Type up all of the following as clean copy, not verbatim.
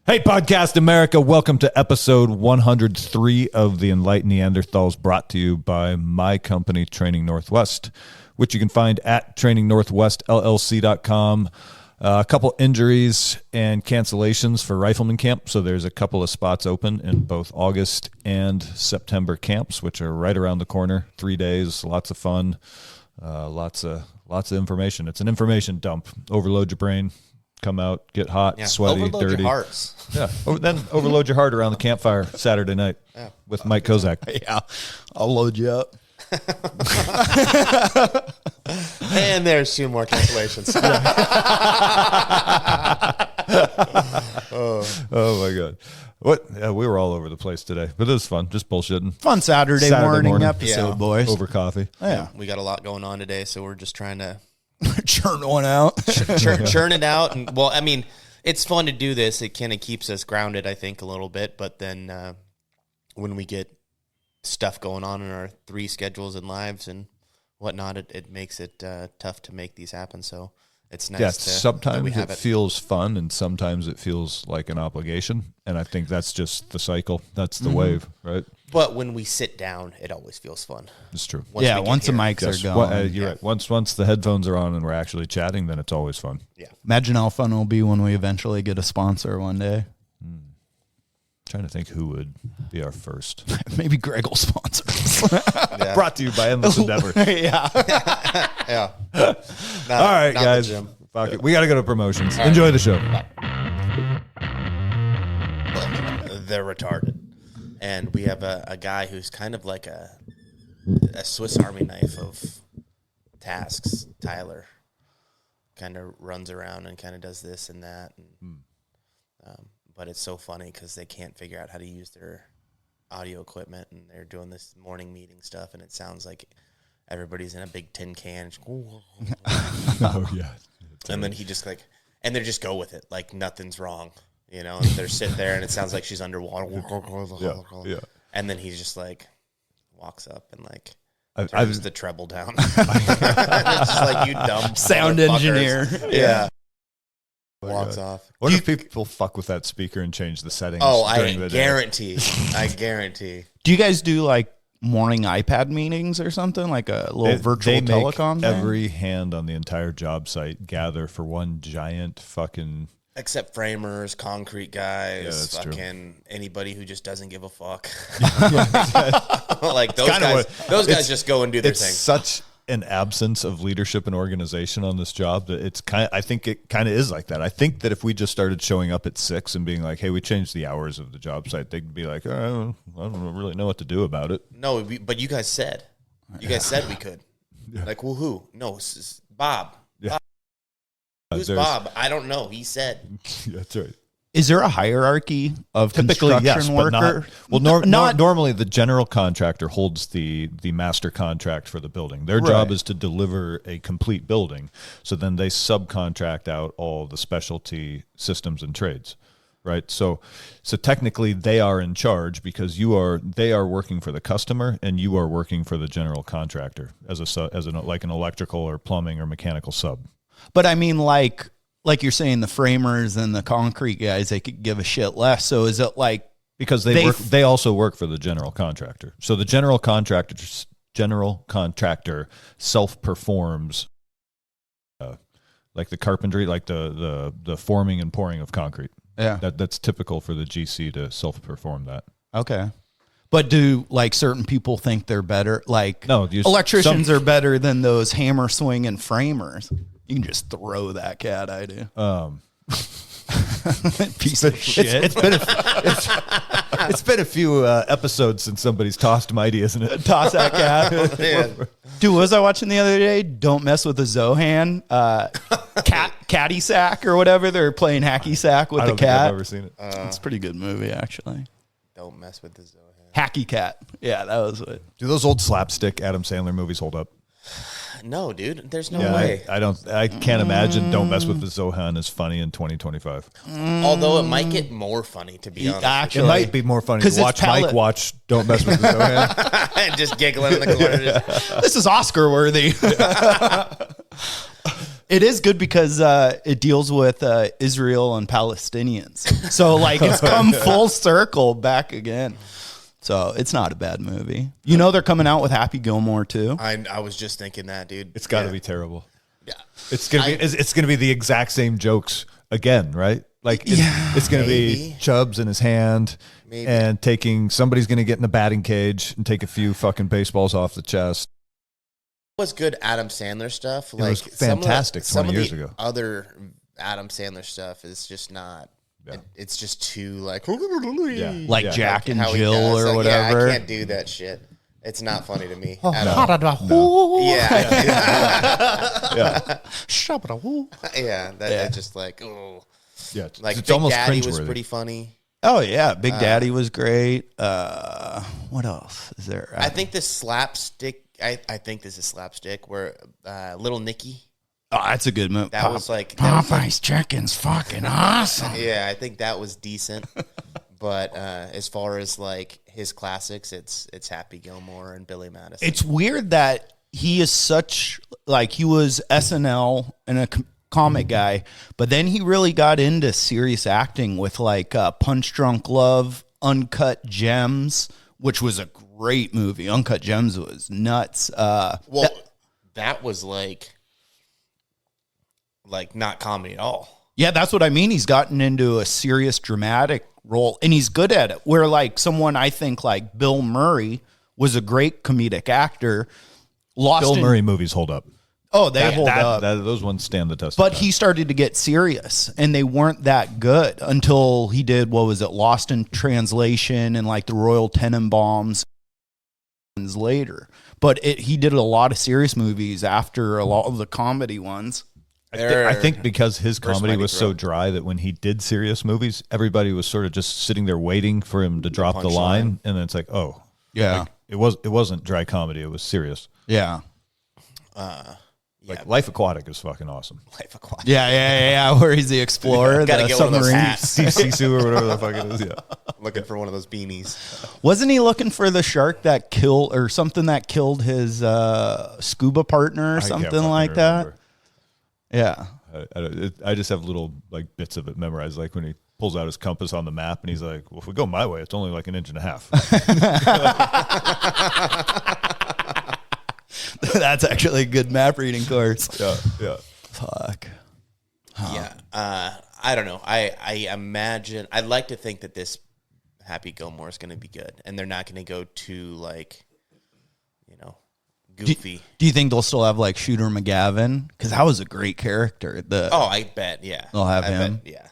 Hey, Podcast America. Welcome to episode 103 of the Enlightened Neanderthals, brought to you by my company, Training Northwest, which you can find at trainingnorthwestllc.com. A couple injuries and cancellations for Rifleman Camp, so there's a couple of spots open in both August and September camps, which are right around the corner. 3 days, lots of fun, lots of information. It's an information dump. Overload your brain. Come out, get hot, sweaty, overload dirty. Your hearts. Yeah. Then overload your heart around the campfire Saturday night with Mike Kozak. Yeah, I'll load you up. And there's 2 more cancellations. Oh my God. What? Yeah, we were all over the place today, but it was fun. Just bullshitting. Fun Saturday morning episode, boys. Over coffee. Yeah. We got a lot going on today, so we're just trying to churn one out. churn it out. And, well, I mean, it's fun to do this. It kind of keeps us grounded, I think, a little bit. But then when we get stuff going on in our 3 schedules and lives and whatnot, it makes it tough to make these happen. So it's nice. Sometimes it feels fun, and sometimes it feels like an obligation. And I think that's just the cycle. That's the wave, right? But when we sit down, it always feels fun. It's true. Once the mics are going. You're right. Once the headphones are on and we're actually chatting, then it's always fun. Yeah. Imagine how fun it'll be when we eventually get a sponsor one day. Trying to think who would be our first. Maybe Greg will sponsor us. Brought to you by Endless Endeavor. Yeah. Yeah. All right, guys. Fuck it. We got to go to promotions. Enjoy the show. They're retarded. And we have a guy who's kind of like a Swiss Army knife of tasks. Tyler kind of runs around and kind of does this and that. And, but it's so funny because they can't figure out how to use their audio equipment, and they're doing this morning meeting stuff, and it sounds like everybody's in a big tin can. Oh, yeah. And then he just and they just go with it like nothing's wrong. You know, and they're sitting there, and it sounds like she's underwater. Yeah. And then he just walks up and turns the treble down. It's just like, you dumb sound engineer. Yeah. Walks off. What if people fuck with that speaker and change the settings? Oh, I guarantee. I guarantee. Do you guys do morning iPad meetings or something, like a little virtual telecom thing? Every hand on the entire job site gather for one giant fucking. Except framers, concrete guys, anybody who just doesn't give a fuck. Those guys just go and do their thing. It's such an absence of leadership and organization on this job that I think it kind of is like that. I think that if we just started showing up at 6 and being like, hey, we changed the hours of the job site, they'd be like, oh, I don't really know what to do about it. No, but you guys said. You guys said we could. Yeah. Well, who? No, it's Bob. Yeah. Who's Bob? I don't know. He said. That's right. Is there a hierarchy of construction worker? Normally the general contractor holds the master contract for the building. Their job is to deliver a complete building. So then they subcontract out all the specialty systems and trades, right? So technically they are in charge because they are working for the customer and you are working for the general contractor as an electrical or plumbing or mechanical sub. But I mean, like you're saying, the framers and the concrete guys, they could give a shit less. So is it because they also work for the general contractor? So the general contractor self-performs the carpentry, like the forming and pouring of concrete. Yeah, that's typical for the GC to self-perform that. Okay. But do certain people think they're better? No, electricians are better than those hammer swinging framers. You can just throw that cat idea. Piece of shit. It's been a few episodes since somebody's tossed mighty, isn't it? Toss that cat. Dude, what was I watching the other day? Don't mess with the Zohan. Catty sack or whatever. They're playing hacky sack with the cat. I've never seen it. It's a pretty good movie, actually. Don't mess with the Zohan. Hacky cat. Yeah, that was it. Do those old slapstick Adam Sandler movies hold up? No, dude. There's no way. I can't imagine Don't Mess with the Zohan is funny in 2025. Although it might get more funny, to be honest. Actually, it might be more funny to watch Mike watch Don't Mess with the Zohan. And just giggling in the corner. This is Oscar worthy. It is good because it deals with Israel and Palestinians. So like it's come full circle back again. So it's not a bad movie. You know they're coming out with Happy Gilmore too. I was just thinking that, dude. It's got to be terrible. Yeah. It's gonna be the exact same jokes again, right? Like it's gonna be Chubbs in his hand and somebody's gonna get in the batting cage and take a few fucking baseballs off the chest. It was good Adam Sandler stuff. It was fantastic 20 years ago. Other Adam Sandler stuff is just not. Yeah. It's just too like Jack and how he Jill does. or Like, whatever. Yeah, I can't do that shit. It's not funny to me. Oh, at all. Yeah. Yeah. That's just like, oh. Yeah, Like it's Big almost Daddy was cringeworthy. pretty funny. Oh yeah, Big Daddy was great. What else is there? I think this slapstick. I think this is slapstick where Little Nicky. Oh, that's a good movie. That was like Popeye's chicken's fucking awesome. Yeah, I think that was decent. But as far as like his classics, it's Happy Gilmore and Billy Madison. It's weird that he is such like he was SNL and a comic guy, but then he really got into serious acting with like Punch Drunk Love, Uncut Gems, which was a great movie. Uncut Gems was nuts. That was like not comedy at all. Yeah, that's what I mean. He's gotten into a serious dramatic role, and he's good at it. Where like someone I think like Bill Murray was a great comedic actor. Bill Murray movies hold up. Oh, they hold up. Those ones stand the test. But he started to get serious, and they weren't that good until he did, what was it, Lost in Translation and like the Royal Tenenbaums later. But he did a lot of serious movies after a lot of the comedy ones. I think because his comedy was so dry that when he did serious movies, everybody was sort of just sitting there waiting for him to drop the line, and then it's like, oh, yeah, like, it wasn't dry comedy; it was serious. Yeah. Like Life Aquatic is fucking awesome. Life Aquatic. Yeah. Where he's the explorer, Gotta the get one of those submarine. hats. Sisu or whatever the fuck it is. Yeah, Looking for one of those beanies. Wasn't he looking for the shark that killed or something that killed his scuba partner or something like that? Yeah. I just have little like bits of it memorized, like when he pulls out his compass on the map and he's like, well, if we go my way, it's only like an inch and a half. That's actually a good map reading course. Yeah. Fuck. Yeah. I don't know. I imagine, I'd like to think that this Happy Gilmore is going to be good, and they're not going to go too like, goofy. Do you think they'll still have like Shooter McGavin? Because that was a great character. I bet. Yeah. They'll have him. Yeah.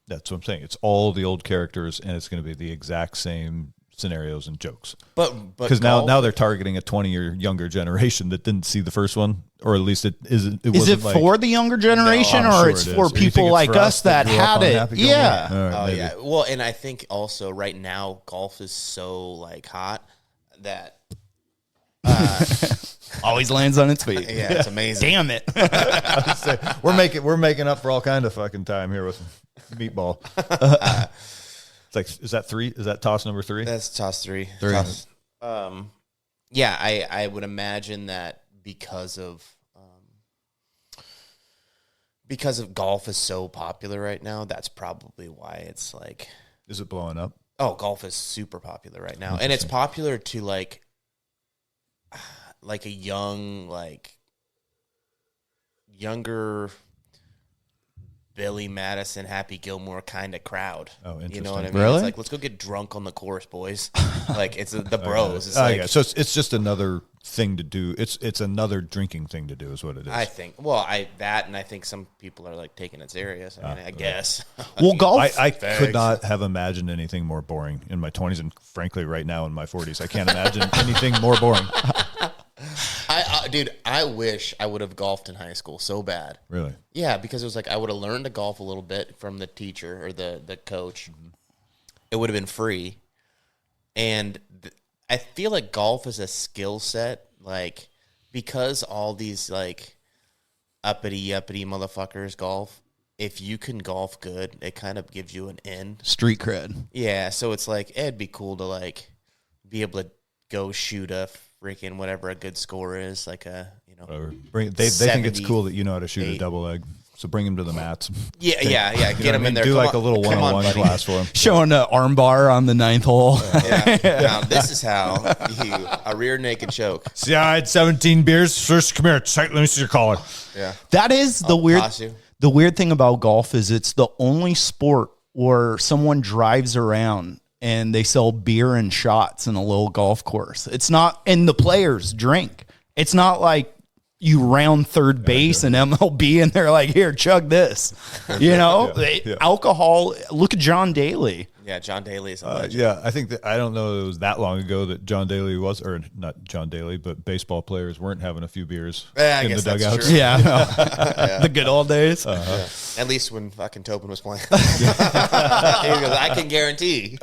That's what I'm saying. It's all the old characters, and it's going to be the exact same scenarios and jokes. But because now they're targeting a 20 or younger generation that didn't see the first one, or at least it isn't. Is it for the younger generation, or it's for people like us that had it? Yeah. Yeah. Well, and I think also right now golf is so like hot that always lands on its feet. Yeah, it's amazing. Damn it. We're making up for all kind of fucking time here with meatball. It's like, is that three? Is that toss number three? That's toss three. Toss, yeah, I would imagine that because of golf is so popular right now, that's probably why it's like. Is it blowing up? Oh, golf is super popular right now, and it's popular to like a younger Billy Madison, Happy Gilmore kind of crowd. Oh, interesting. You know what I mean? Really? It's like, let's go get drunk on the course, boys. Like, it's the bros. It's like, yeah. So it's just another thing to do. It's another drinking thing to do is what it is. I think. Well, and I think some people are like taking it serious. I mean, I guess. Well, golf. I could not have imagined anything more boring in my 20s, and frankly, right now in my 40s, I can't imagine anything more boring. Dude, I wish I would have golfed in high school so bad. Really? Yeah, because it was like I would have learned to golf a little bit from the teacher or the coach. Mm-hmm. It would have been free. And I feel like golf is a skill set, like, because all these, like, uppity motherfuckers golf, if you can golf good, it kind of gives you an in. Street cred. Yeah, so it's like, it'd be cool to, like, be able to go shoot a freaking whatever a good score is, like a Whatever. They think it's cool that you know how to shoot a double leg. So bring him to the mats. Yeah. Get him in there. Do like a little one-on-one class for him. Showing an arm bar on the 9th hole. Now this is how a rear naked choke. See, I had 17 beers. First, come here. Let me see your collar. Yeah. That is the weird thing about golf is it's the only sport where someone drives around and they sell beer and shots in a little golf course. It's not, and the players drink. It's not like you round third base and MLB and they're like, here, chug this. You know, alcohol. Look at John Daly. Yeah, John Daly is a legend. Yeah, I think that I don't know it was that long ago that John Daly was, or not John Daly, but baseball players weren't having a few beers in the dugouts. True. Yeah. The good old days. At least when fucking Tobin was playing. He goes, I can guarantee.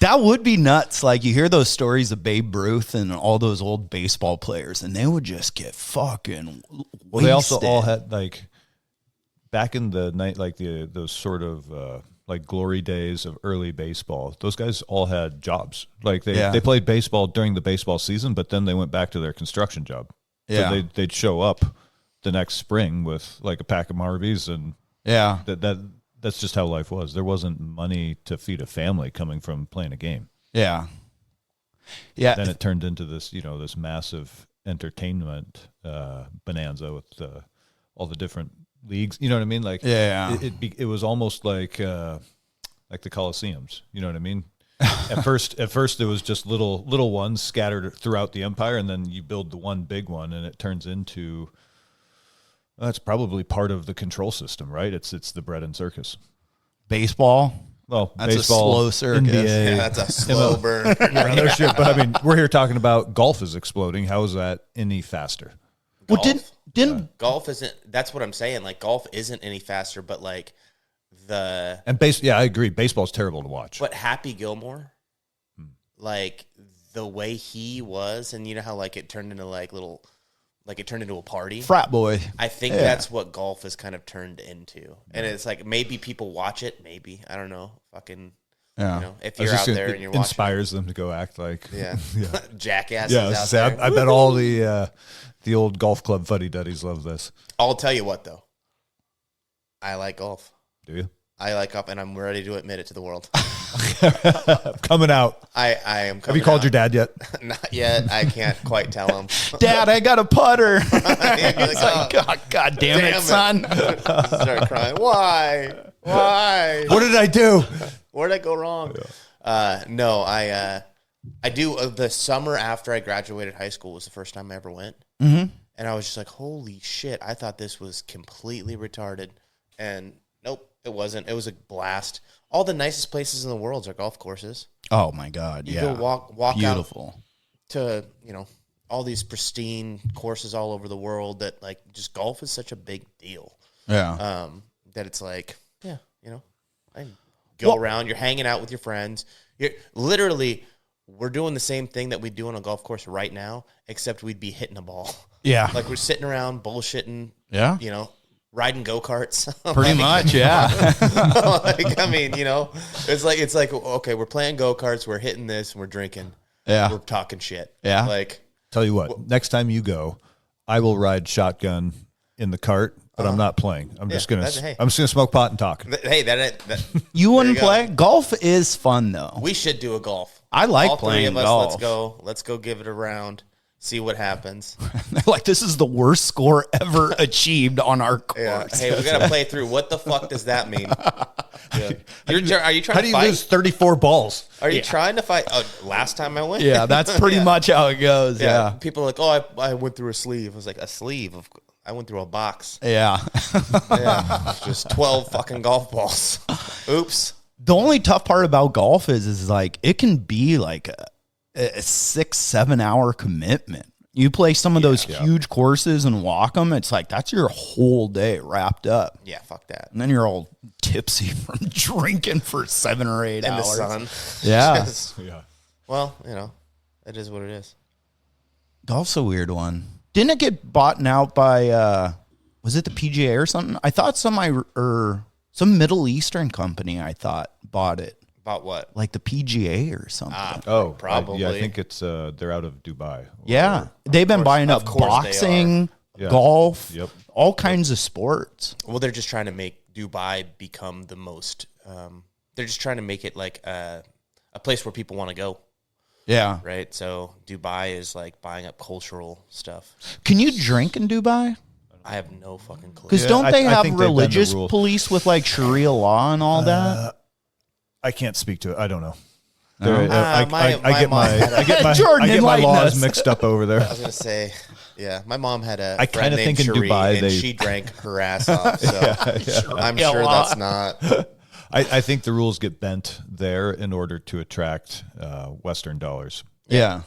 That would be nuts. Like you hear those stories of Babe Ruth and all those old baseball players, and they would just get fucking wasted. Well, they also all had like back in the night, like those sort of like glory days of early baseball. Those guys all had jobs. Like they played baseball during the baseball season, but then they went back to their construction job. Yeah, so they'd show up the next spring with like a pack of Marvies, and that's just how life was. There wasn't money to feed a family coming from playing a game. Yeah. Then it turned into this, this massive entertainment bonanza with all the different leagues. You know what I mean? Like, it was almost like the Coliseums. You know what I mean? At first, it was just little ones scattered throughout the empire, and then you build the one big one, and it turns into. That's probably part of the control system, right? It's the bread and circus. Baseball? Well, that's baseball, a slow circus. NBA, that's a slow burn. But I mean, we're here talking about golf is exploding. How is that any faster? Golf? Well, didn't golf isn't? That's what I'm saying. Like golf isn't any faster, but like I agree. Baseball's terrible to watch. But Happy Gilmore, like the way he was, and you know how like it turned into it turned into a party. Frat boy. I think that's what golf has kind of turned into. And it's like maybe people watch it, maybe. I don't know. Fucking, if you're out there and you're watching. It inspires them to go act like jackasses out there. I bet all the old golf club fuddy-duddies love this. I'll tell you what, though. I like golf. Do you? I like golf, and I'm ready to admit it to the world. Coming out. I am coming out. Have you called your dad yet? Not yet. I can't quite tell him. Dad, I got a putter. He's like, God damn it, son. Start crying. Why? What did I do? Where did I go wrong? Yeah. No, I do. The summer after I graduated high school was the first time I ever went. Mm-hmm. And I was just like, holy shit. I thought this was completely retarded. And nope, it wasn't. It was a blast. All the nicest places in the world are golf courses. Oh my God! You go walk beautiful out to all these pristine courses all over the world. That like just golf is such a big deal. Yeah. That it's like I go around. You're hanging out with your friends. You're literally we're doing the same thing that we do on a golf course right now, except we'd be hitting a ball. Yeah. Like we're sitting around bullshitting. Yeah. Riding go-karts. Pretty much, yeah. It's like, okay, we're playing go-karts, we're hitting this, and we're drinking. Yeah. We're talking shit. Yeah. Like, tell you what, next time you go, I will ride shotgun in the cart, but I'm not playing. I'm just gonna smoke pot and talk. Hey, you wouldn't play? Golf is fun though. We should do a golf. I like all playing three of us, golf. Let's go give it a round. See what happens. Like, this is the worst score ever achieved on our course. Yeah. Hey, we got to play through. What the fuck does that mean? Yeah. Are you trying to fight? How do you lose 34 balls? Are you trying to fight? Oh, last time I went? Yeah, that's pretty much how it goes. Yeah. People are like, I went through a sleeve. I was like, a sleeve? I went through a box. Yeah. Just 12 fucking golf balls. Oops. The only tough part about golf is like, it can be like a 6-7 hour commitment. You play some of those huge courses and walk them. It's like, that's your whole day wrapped up. Yeah, fuck that. And then you're all tipsy from drinking for 7 or 8 hours. In the sun. Yeah. Well, it is what it is. Golf's a weird one. Didn't it get bought out by, was it the PGA or something? I thought some Middle Eastern company, bought it. About what? Like the PGA or something. Probably. I think it's they're out of Dubai. Yeah. They've been buying up boxing, golf, all kinds of sports. Well, they're just trying to make Dubai become the most, they're just trying to make it like a place where people want to go. Yeah. Right? So Dubai is like buying up cultural stuff. Can you drink in Dubai? I have no fucking clue. Because don't they have religious police with like Sharia law and all that? I can't speak to it. I don't know. I get my laws mixed up over there. I was gonna say, yeah, my mom had a I friend kind of named think in Cherie, Dubai and she drank her ass off. So I'm sure that's not. I think the rules get bent there in order to attract Western dollars. Yeah.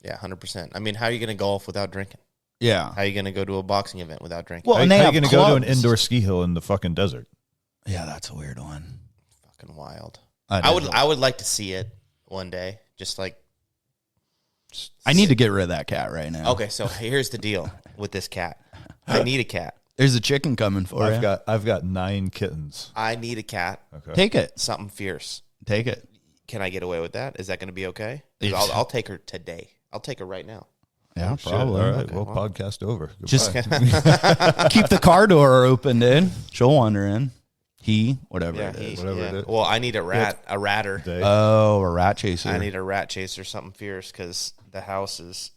Yeah, 100%. I mean, how are you gonna golf without drinking? Yeah. How are you gonna go to a boxing event without drinking? Well, and how they are you have going to go to an clubs. indoor ski hill in the fucking desert? Yeah, that's a weird one. Fucking wild. I would like to see it one day. Just like I need to get rid of that cat right now. okay, so here's the deal with this cat. I need a cat. There's a chicken coming for you. I've got 9 kittens. I need a cat. Okay. Take it. Something fierce. Take it. Can I get away with that? Is that going to be okay? 'Cause I'll take her today. I'll take her right now. Yeah, Shit. probably. All right, well, podcast over. Goodbye. Just keep the car door open, dude. She'll wander in. Whatever it is. Whatever it is. Well, I need a ratter. Day. Oh, a rat chaser. I need a rat chaser, something fierce, because the house is.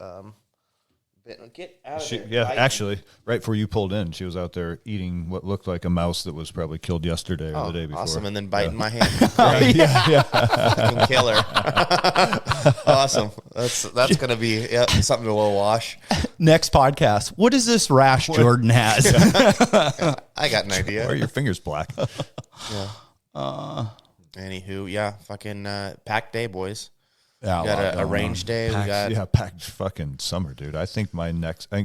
Get out of there. Yeah, actually, right before you pulled in, she was out there eating what looked like a mouse that was probably killed yesterday or the day before. Awesome, and then biting my hand. Fucking killer. Awesome. That's gonna be something to wash. Next podcast. What is this rash Jordan has? I got an idea. Why are your fingers black? Anywho, yeah, fucking packed day, boys. Yeah, We got a range day. Packed fucking summer, dude. I think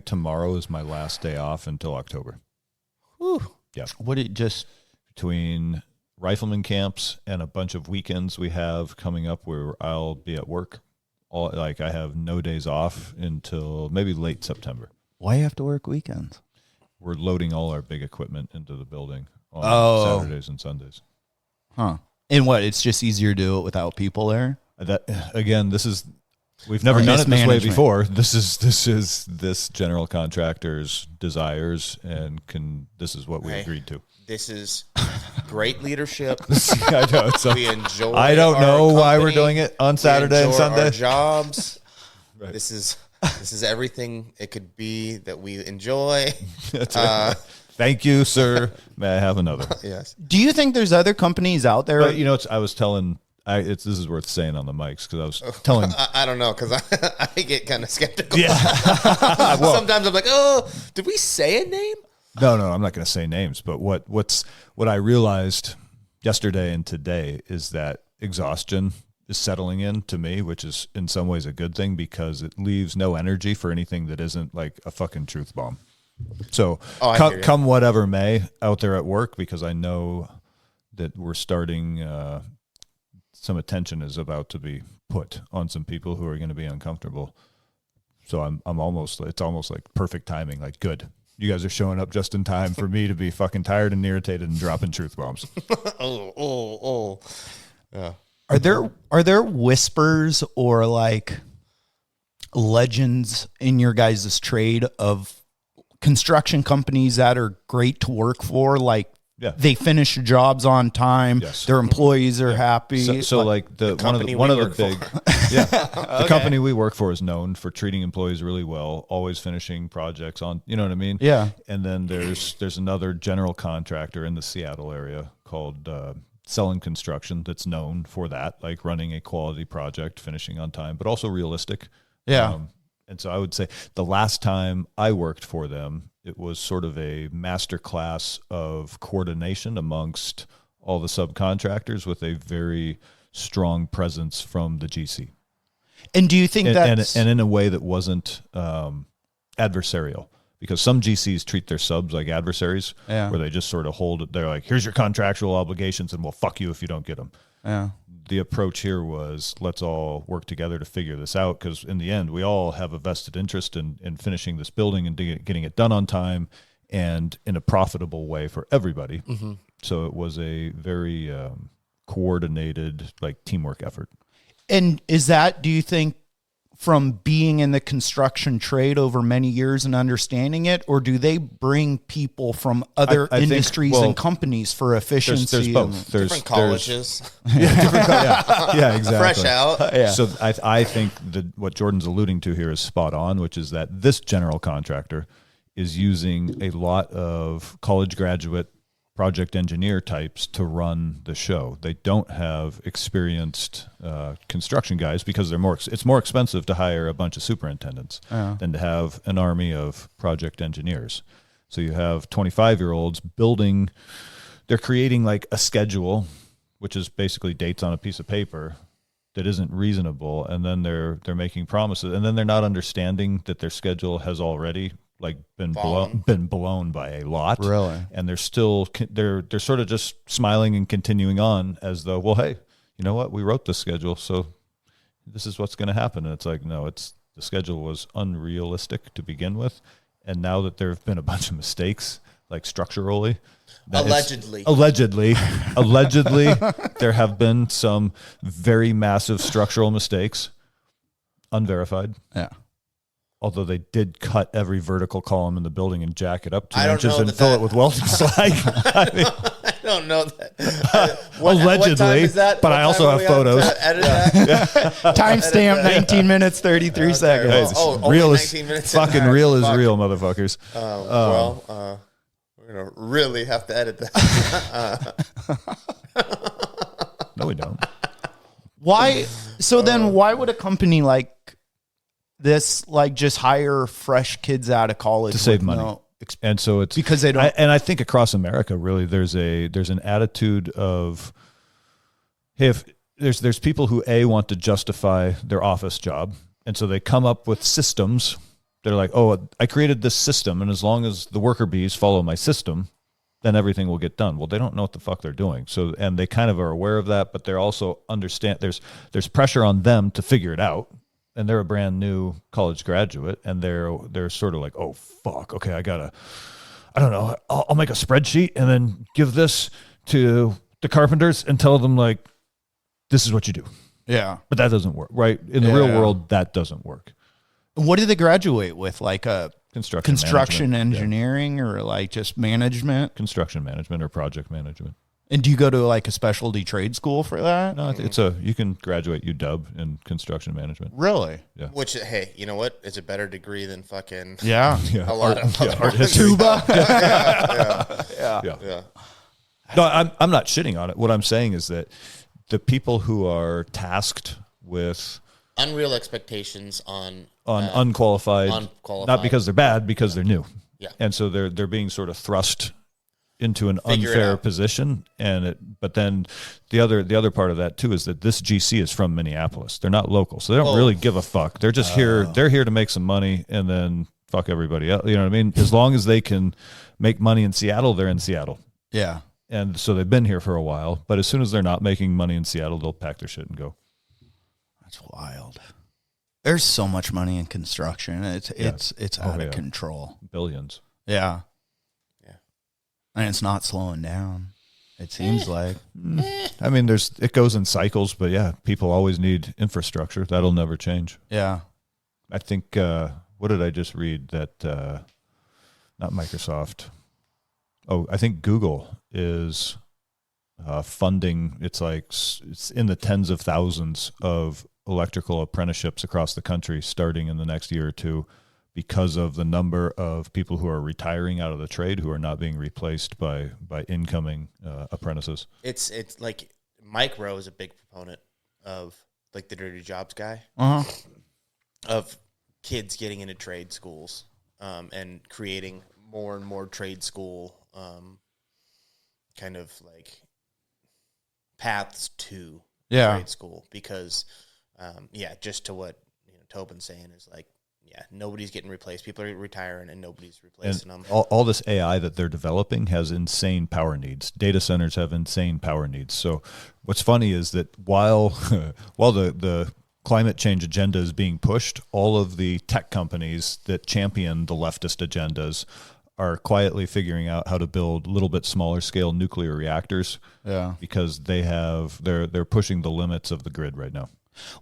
tomorrow is my last day off until October. Whew. Yeah. Between rifleman camps and a bunch of weekends we have coming up where I'll be at work. I have no days off until maybe late September. Why you have to work weekends? We're loading all our big equipment into the building on Saturdays and Sundays. Huh. And what? It's just easier to do it without people there? We've never done it this way mismanagement. before. This is this general contractor's desires, and this is what we agreed to. This is great leadership. I know. We enjoy. I don't know why we're doing it on We Saturday and enjoy Sunday. Our jobs. Right. This is everything it could be that we enjoy. That's right. Thank you, sir. May I have another? Yes. Do you think there's other companies out there? But I was telling. This is worth saying on the mics because I was telling. I don't know because I get kind of skeptical. Yeah. Sometimes I'm like, oh, did we say a name? No, I'm not going to say names. But what I realized yesterday and today is that exhaustion is settling in to me, which is in some ways a good thing because it leaves no energy for anything that isn't like a fucking truth bomb. So come whatever may out there at work, because I know that we're starting. Some attention is about to be put on some people who are going to be uncomfortable. So it's almost like perfect timing. Like, good. You guys are showing up just in time for me to be fucking tired and irritated and dropping truth bombs. Yeah. Are there whispers or like legends in your guys' trade of construction companies that are great to work for? Like, they finish jobs on time. Yes. Their employees are happy. So like the one of the big the company we work for is known for treating employees really well, always finishing projects on. You know what I mean? Yeah. And then there's another general contractor in the Seattle area called Selling Construction that's known for that, like running a quality project, finishing on time, but also realistic. Yeah. And so I would say the last time I worked for them, it was sort of a master class of coordination amongst all the subcontractors with a very strong presence from the GC. And do you think that and in a way that wasn't adversarial? Because some GCs treat their subs like adversaries, where they just sort of hold it. They're like, here's your contractual obligations, and we'll fuck you if you don't get them. Yeah. The approach here was, let's all work together to figure this out, because in the end, we all have a vested interest in finishing this building and getting it done on time and in a profitable way for everybody. Mm-hmm. So it was a very coordinated like teamwork effort. And is that, do you think, from being in the construction trade over many years and understanding it, or do they bring people from other industries and companies for efficiency? There's both. There's different colleges. Yeah, exactly. Fresh out. So I think that what Jordan's alluding to here is spot on, which is that this general contractor is using a lot of college graduate project engineer types to run the show. They don't have experienced construction guys because it's more expensive to hire a bunch of superintendents than to have an army of project engineers. So you have 25-year-olds building, they're creating like a schedule, which is basically dates on a piece of paper that isn't reasonable, and then they're making promises, and then they're not understanding that their schedule has already like been blown by a lot, really, and they're sort of just smiling and continuing on as though, well, hey, you know what, we wrote the schedule, so this is what's going to happen. And it's like, no, the schedule was unrealistic to begin with, and now that there have been a bunch of mistakes, like structurally, allegedly, there have been some very massive structural mistakes, unverified. Yeah. Although they did cut every vertical column in the building and jack it up 2 inches and fill it with welding slag. I don't know that. Allegedly, what time is that? But I also have photos. Timestamp 19 minutes, 33 seconds. Real 19 minutes. Fucking real is real, motherfuckers. We're going to really have to edit that. No, we don't. Why? So then why would a company like this like just hire fresh kids out of college to save money? And so it's because they don't. And I think across America, really, there's an attitude of, hey, if there's people who want to justify their office job, and so they come up with systems. They're like, oh, I created this system, and as long as the worker bees follow my system, then everything will get done. Well, they don't know what the fuck they're doing. So, and they kind of are aware of that, but they're also understand there's pressure on them to figure it out. And they're a brand new college graduate, and they're sort of like, oh fuck, okay, I don't know, I'll make a spreadsheet and then give this to the carpenters and tell them like, this is what you do. Yeah, but that doesn't work, right? In the real world, that doesn't work. What did they graduate with? Like a construction engineering, or like just management? Construction management or project management. And do you go to like a specialty trade school for that? No, you can graduate UW in construction management. Really? Yeah. Which, hey, you know what? It's a better degree than fucking a lot of art history. Tuba. Yeah. No, I'm not shitting on it. What I'm saying is that the people who are tasked with unreal expectations on unqualified, not because they're bad, because they're new. Yeah. And so they're being sort of thrust into an unfair position, but then the other part of that too is that this GC is from Minneapolis. They're not local, so they don't really give a fuck. They're just here. They're here to make some money and then fuck everybody else. You know what I mean? As long as they can make money in Seattle, they're in Seattle. Yeah. And so they've been here for a while, but as soon as they're not making money in Seattle, they'll pack their shit and go. That's wild. There's so much money in construction. It's out of control. Billions. Yeah. And it's not slowing down, it seems like. I mean, it goes in cycles, but yeah, people always need infrastructure. That'll never change. Yeah. I think, what did I just read? That, not Microsoft. Oh, I think Google is funding, it's in the tens of thousands of electrical apprenticeships across the country starting in the next year or two, because of the number of people who are retiring out of the trade who are not being replaced by incoming apprentices. It's like Mike Rowe is a big proponent of like the dirty jobs guy, of kids getting into trade schools and creating more and more trade school kind of like paths to trade school, because just to what Tobin's saying is like, nobody's getting replaced. People are retiring, and nobody's replacing them. All this AI that they're developing has insane power needs. Data centers have insane power needs. So what's funny is that while the climate change agenda is being pushed, all of the tech companies that champion the leftist agendas are quietly figuring out how to build a little bit smaller scale nuclear reactors. Yeah. Because they're pushing the limits of the grid right now.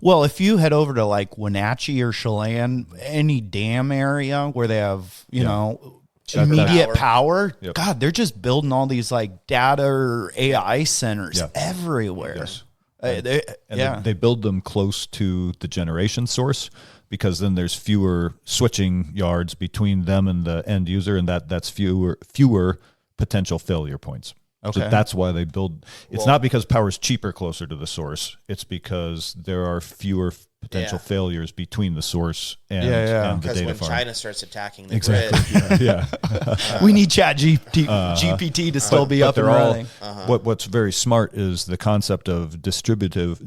Well, if you head over to like Wenatchee or Chelan, any dam area where they have, you know, immediate power, Yep. God, they're just building all these like data or AI centers everywhere. Yes. They build them close to the generation source, because then there's fewer switching yards between them and the end user, and that's fewer potential failure points. Okay. So that's why they build. It's not because power is cheaper closer to the source. It's because there are fewer potential failures between the source and the data Because when farm. China starts attacking the grid, we need GPT to still be up and running. What's very smart is the concept of distributive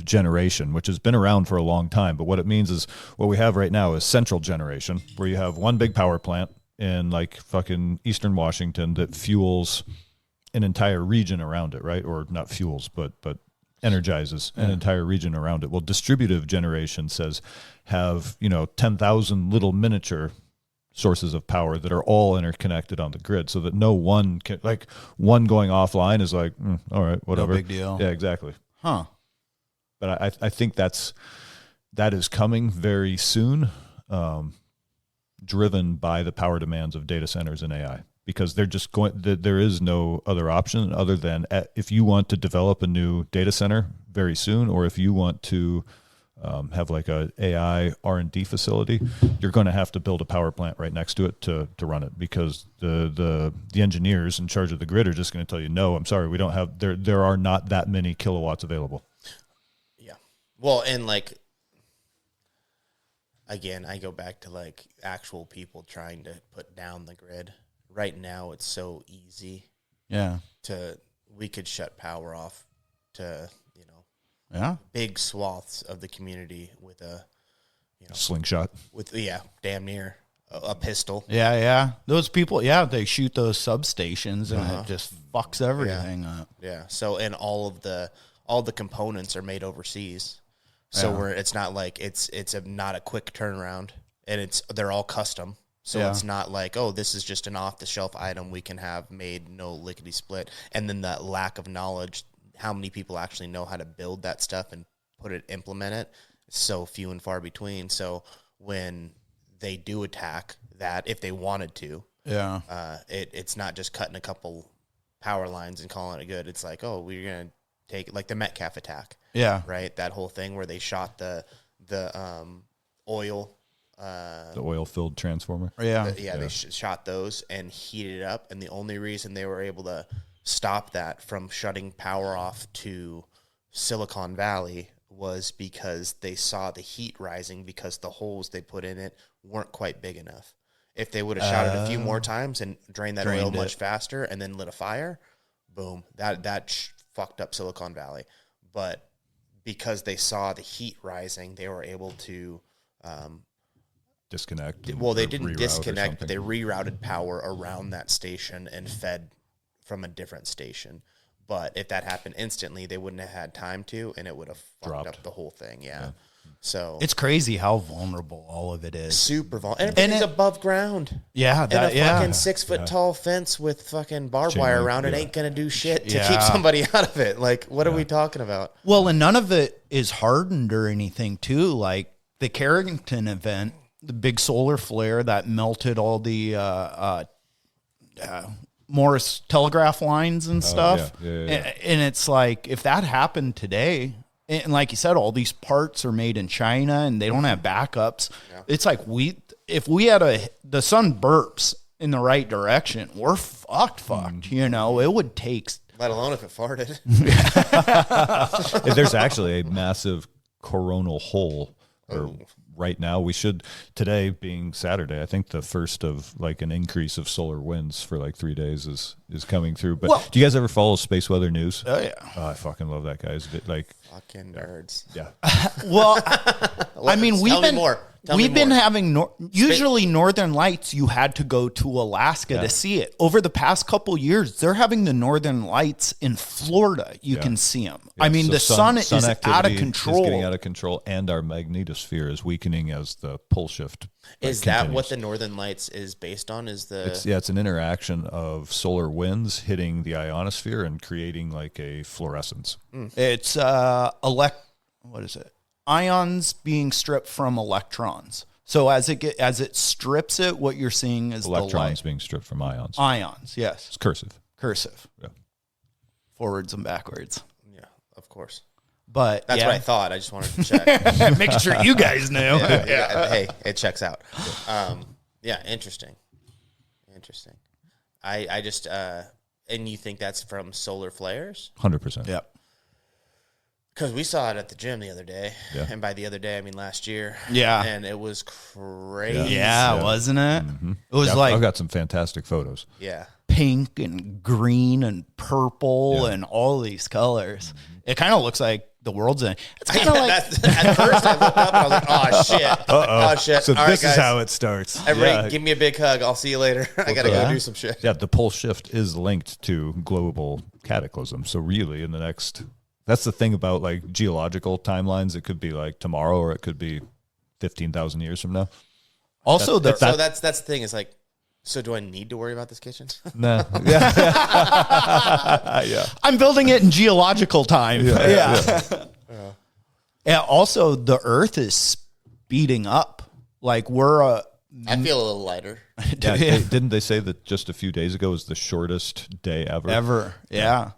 generation, which has been around for a long time. But what it means is what we have right now is central generation, where you have one big power plant in like fucking Eastern Washington that fuels an entire region around it, right? Or not fuels, but energizes an entire region around it. Well, distributive generation says have, 10,000 little miniature sources of power that are all interconnected on the grid, so that no one can, like, one going offline is like, all right, whatever. No big deal. Yeah, exactly. Huh. But I think that is coming very soon. Driven by the power demands of data centers and AI, because they're just there is no other option other than if you want to develop a new data center very soon, or if you want to have like a AI R&D facility, you're going to have to build a power plant right next to it to run it, because the engineers in charge of the grid are just going to tell you, no, I'm sorry, we don't have, there are not that many kilowatts available. Yeah. Well, and like, again, I go back to like actual people trying to put down the grid. Right now, it's so easy. Yeah. We could shut power off to, big swaths of the community with a, slingshot. With, damn near a pistol. Yeah. Those people, they shoot those substations and it just fucks everything up. Yeah. So, and all the components are made overseas. So where it's not like it's not a quick turnaround, and they're all custom. So it's not like, oh, this is just an off the shelf item we can have made, no lickety split. And then that lack of knowledge, how many people actually know how to build that stuff and implement it, is so few and far between. So when they do attack that, if they wanted to, it's not just cutting a couple power lines and calling it good. It's like, oh, we're gonna take like the Metcalf attack. Yeah. Right. That whole thing where they shot the oil. The oil-filled transformer. They shot those and heated it up. And the only reason they were able to stop that from shutting power off to Silicon Valley was because they saw the heat rising, because the holes they put in it weren't quite big enough. If they would have shot it a few more times and drained that oil much faster and then lit a fire, boom, that fucked up Silicon Valley. But because they saw the heat rising, they were able to disconnect. Well, they didn't disconnect, but they rerouted power around that station and fed from a different station. But if that happened instantly, they wouldn't have had time to, and it would have fucked up the whole thing. Yeah. So it's crazy how vulnerable all of it is. Super vulnerable. And everything's above ground. Yeah. And a fucking 6 foot tall fence with fucking barbed wire around it ain't going to do shit to keep somebody out of it. Like, what are we talking about? Well, and none of it is hardened or anything, too. Like the Carrington event, the big solar flare that melted all the Morse telegraph lines and stuff. And it's like, if that happened today, and like you said, all these parts are made in China and they don't have backups. Yeah. It's like if we had the sun burps in the right direction, we're fucked. It would take. Let alone if it farted. There's actually a massive coronal hole right now. We should, today being Saturday, I think the first of like an increase of solar winds for like 3 days is coming through. But do you guys ever follow Space Weather News? Oh yeah. I fucking love that guy. Like fucking nerds. Yeah. Well, I mean, tell me more. We've been having usually Northern Lights. You had to go to Alaska to see it. Over the past couple years, they're having the Northern Lights in Florida. You can see them. I mean, so the sun is out of control. Is getting out of control, and our magnetosphere is weakening as the pole shift. Is that what the Northern Lights is based on? It's an interaction of solar winds hitting the ionosphere and creating like a fluorescence. It's what is it? Ions being stripped from electrons. So as it strips it, what you're seeing is electrons the light being stripped from ions. Ions, yes. It's cursive. Yeah. Forwards and backwards. Yeah, of course. But that's what I thought. I just wanted to check. Make sure you guys knew. Hey, it checks out. Interesting. I just and you think that's from solar flares? 100%. Yep. Because we saw it at the gym the other day, and by the other day I mean last year. Yeah, and it was crazy. Yeah, wasn't it? Mm-hmm. It was like I've got some fantastic photos. Yeah, pink and green and purple and all these colors. Mm-hmm. It kind of looks like the world's in. It's kind of like at first I looked up and I was like, "Oh shit! Oh shit!" So all this right, is how it starts. Everybody, give me a big hug. I'll see you later. I gotta go do some shit. Yeah, the pole shift is linked to global cataclysm. So really, in the next. That's the thing about like geological timelines. It could be like tomorrow, or it could be 15,000 years from now. Also, that's the thing. Is like, so do I need to worry about this kitchen? Nah. I'm building it in geological time. Yeah. Also, the Earth is speeding up. Like I feel a little lighter. Didn't they say that just a few days ago was the shortest day ever? Yeah.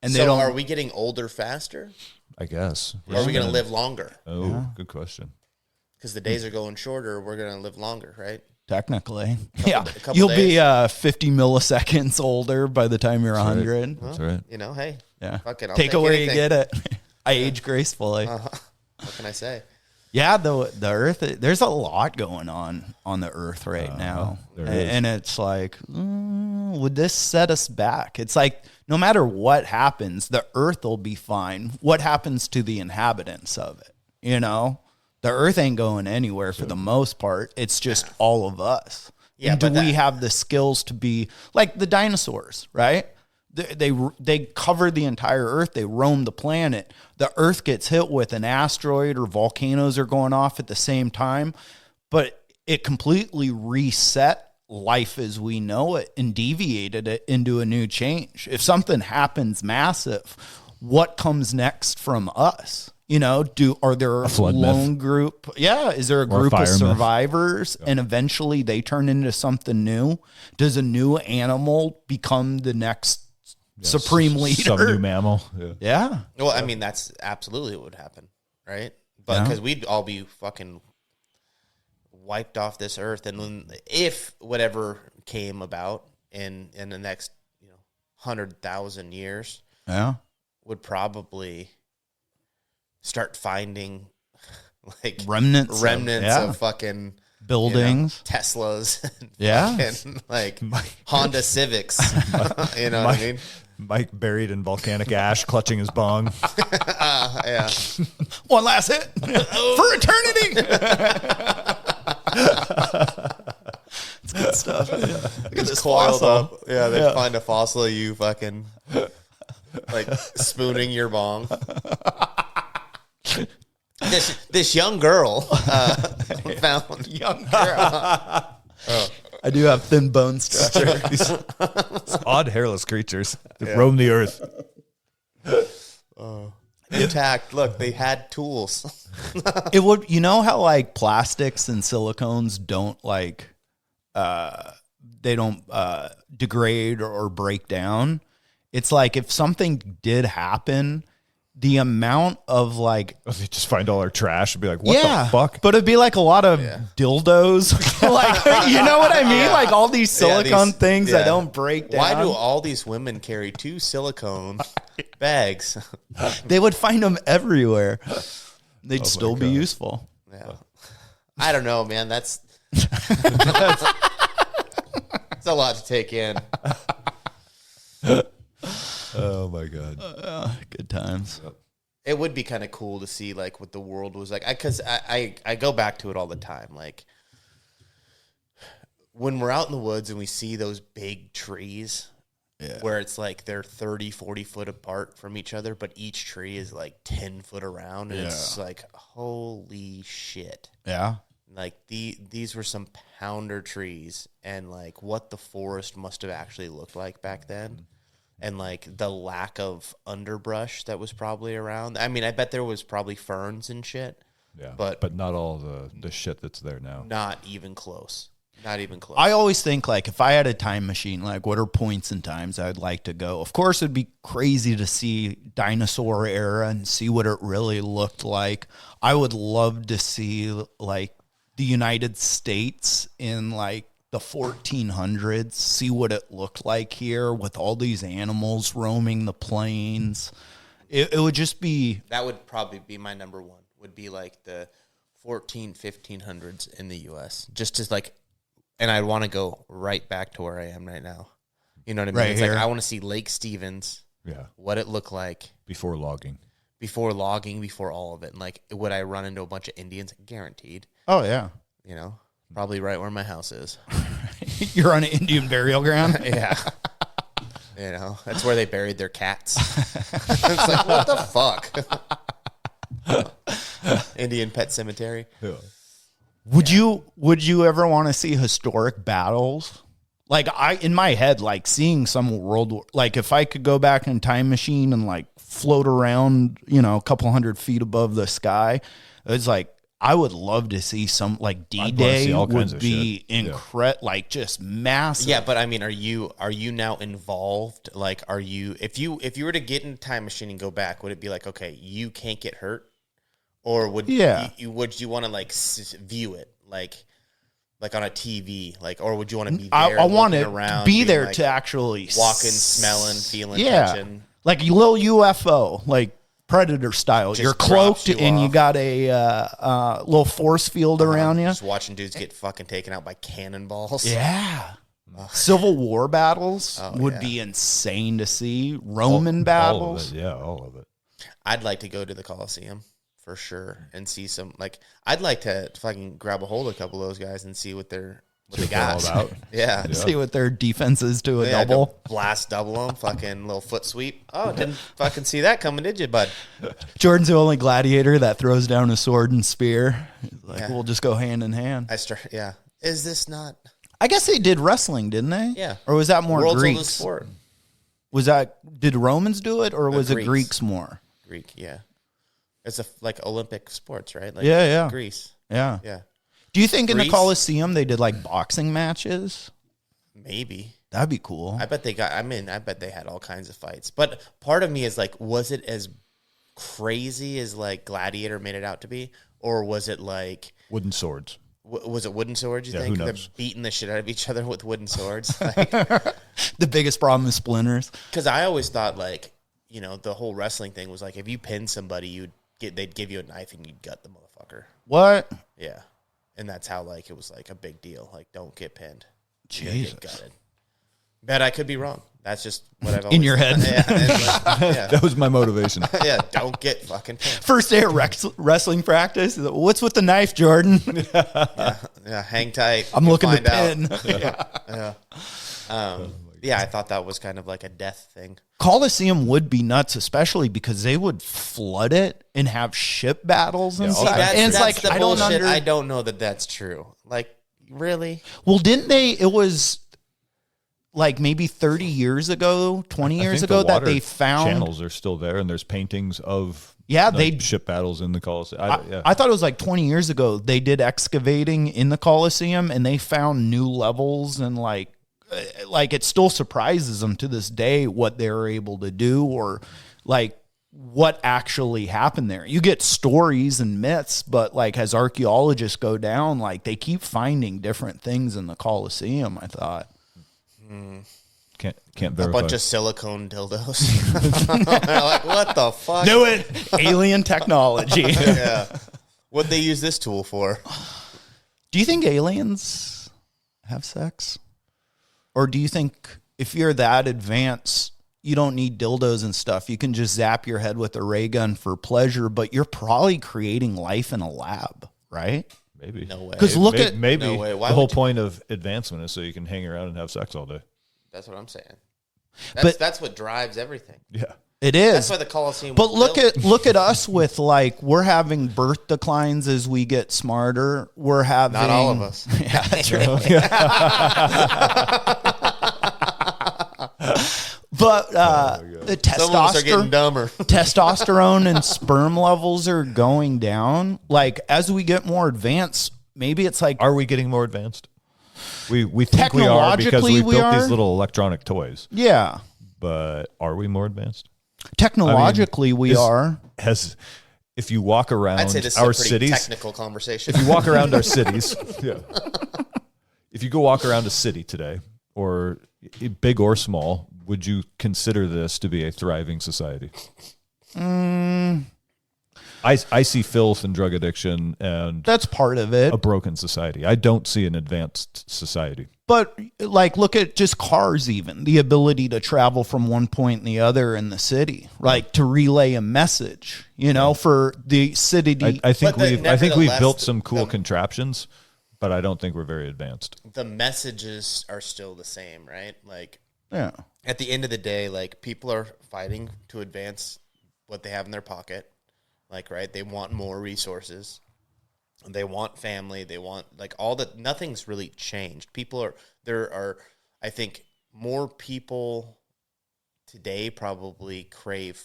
And so are we getting older faster? I guess. Or are we going to live longer? Oh, good question. Because the days are going shorter, we're going to live longer, right? Technically. You'll be 50 milliseconds older by the time you're 100. That's right. You know, hey. Yeah. Fuck it, I'll take it where you get it. I age gracefully. What can I say? Yeah, the Earth, there's a lot going on the Earth right now. And it's like, would this set us back? It's like, no matter what happens, the Earth will be fine. What happens to the inhabitants of it? You know, the Earth ain't going anywhere for the most part. It's just all of us. Yeah, and do we have the skills to be like the dinosaurs, right? They cover the entire Earth. They roam the planet. The Earth gets hit with an asteroid or volcanoes are going off at the same time, but it completely reset life as we know it and deviated it into a new change. If something happens massive, what comes next from us? You know, are there a lone group? Yeah. Is there a group of survivors and eventually they turn into something new? Does a new animal become the next supreme leader? Some new mammal. Yeah. Well, I mean, that's absolutely what would happen, right? But because we'd all be fucking wiped off this earth, and then if whatever came about in the next 100,000 years, would probably start finding like remnants of fucking buildings, Teslas, and like Honda Civics. You know what I mean? Mike buried in volcanic ash, clutching his bong. One last hit for eternity. It's good stuff. Look at this coiled fossil. up. Yeah, they find a fossil of you fucking like spooning your bong. This young girl found young girl. I do have thin bone structure. These odd hairless creatures that roam the earth. Intact. Look, they had tools. It would, how like plastics and silicones don't like, they don't degrade or break down. It's like if something did happen, the amount of like they just find all our trash and be like, what the fuck? But it'd be like a lot of dildos. Like, you know what I mean? Like all these silicone things that don't break down. Why do all these women carry 2 silicone bags? They would find them everywhere. They'd still be useful. Yeah. I don't know, man. That's a lot to take in. Oh my God. Good times. It would be kind of cool to see like what the world was like. Because I go back to it all the time. Like when we're out in the woods and we see those big trees where it's like they're 30, 40 foot apart from each other, but each tree is like 10 foot around. And it's like, holy shit. Yeah. Like these were some pounder trees, and like what the forest must have actually looked like back then. And like the lack of underbrush that was probably around. I mean, I bet there was probably ferns and shit. Yeah. But not all the shit that's there now. Not even close. Not even close. I always think, like, if I had a time machine, like, what are points and times I'd like to go? Of course, it'd be crazy to see dinosaur era and see what it really looked like. I would love to see, like, the United States in, like, the 1400s, see what it looked like here with all these animals roaming the plains. It would just be... That would probably be my number one, would be, like, the 1500s in the U.S. Just as, like... And I'd want to go right back to where I am right now. You know what I mean? Right it's here. like I want to see Lake Stevens. Yeah. What it looked like. Before logging. Before all of it. And like, would I run into a bunch of Indians? Guaranteed. Oh, yeah. You know? Probably right where my house is. You're on an Indian burial ground? Yeah. You know? That's where they buried their cats. It's like, what the fuck? Indian pet cemetery. Yeah. Would you ever want to see historic battles? Like in my head, like seeing some world war, like if I could go back in a time machine and like float around, you know, a couple hundred feet above the sky, it's like I would love to see some like D-Day would be incredible, like just massive. Yeah, but I mean, are you now involved? Like, if you were to get in a time machine and go back, would it be like, okay, you can't get hurt? Or would you want to like view it like on a TV, like, or would you want to be there? I want to around, be there like, to actually walking, smelling, feeling, touching, like a little UFO, like Predator style. Just You're cloaked and off. you got a little force field around you. Just watching dudes get fucking taken out by cannonballs. Yeah. Civil War battles would be insane to see. Roman battles. All of it. I'd like to go to the Coliseum. For sure, and see some like I'd like to fucking grab a hold of a couple of those guys and see what they got. Yeah, see what their defense is to a double. Blast double them, fucking little foot sweep. Oh, didn't fucking see that coming, did you, bud? Jordan's the only gladiator that throws down a sword and spear. Like we'll just go hand in hand. Is this not? I guess they did wrestling, didn't they? Yeah. Or was that more World's Greeks? Oldest sport. Did Romans do it, or was it Greeks more? Greek, yeah. It's like Olympic sports, right? Like Greece. Yeah. Yeah. Do you think in the Coliseum they did like boxing matches? Maybe. That'd be cool. I bet they had all kinds of fights. But part of me is like, was it as crazy as like Gladiator made it out to be? Or was it like wooden swords? Was it wooden swords, you think? They're beating the shit out of each other with wooden swords. Like, the biggest problem is splinters. Because I always thought like, you know, the whole wrestling thing was like if you pin somebody, they'd give you a knife and you'd gut the motherfucker. What? Yeah. And that's how like it was like a big deal. Like, don't get pinned. Jesus. Get gutted. Bet I could be wrong. That's just what I've always in your head. Yeah. That was my motivation. Yeah, don't get fucking pinned. First day of wrestling practice. What's with the knife, Jordan? Yeah, hang tight. I'm looking to pin. Yeah, I thought that was kind of like a death thing. Coliseum would be nuts, especially because they would flood it and have ship battles inside. And it's like, I don't know that that's true. Like, really? Well, didn't they? It was like maybe 30 years ago, 20 years ago that they found channels are still there, and there's paintings of ship battles in the Coliseum. I thought it was like 20 years ago they did excavating in the Coliseum and they found new levels, and like it still surprises them to this day what they were able to do, or like what actually happened there. You get stories and myths, but like as archaeologists go down, like they keep finding different things in the Coliseum. I thought. Can't verify. A bunch of silicone dildos. They're like, what the fuck? Do it. Alien technology. Yeah. What'd they use this tool for? Do you think aliens have sex? Or do you think if you're that advanced, you don't need dildos and stuff. You can just zap your head with a ray gun for pleasure, but you're probably creating life in a lab, right? Maybe. No way. Because look at maybe No way. Why the whole would you- point of advancement is so you can hang around and have sex all day. That's what I'm saying. But- That's what drives everything. Yeah. it is. That's why the Colosseum. But was built. look at us with like we're having birth declines as we get smarter. We're having Not all of us. Yeah, that's right. But the Some of us are getting dumber. testosterone and sperm levels are going down. Like as we get more advanced, maybe it's like Are we getting more advanced? We think we are because Technologically, we've we built are. these little electronic toys. yeah. But are we more advanced? Technologically, we are. If you walk around I'd say this is our a pretty cities, technical conversation. if you walk around our cities, yeah. If you go walk around a city today, or big or small, would you consider this to be a thriving society? I see filth and drug addiction and That's part of it. a broken society. I don't see an advanced society. But like, look at just cars, even the ability to travel from one point and the other in the city, like to relay a message, for the city. I think But we've nevertheless, built some cool the- contraptions, but I don't think we're very advanced. The messages are still the same, right? Like yeah. at the end of the day, like people are fighting to advance what they have in their pocket. Like, right? They want more resources. They want family. They want like all that. Nothing's really changed. There are, I think, more people today probably crave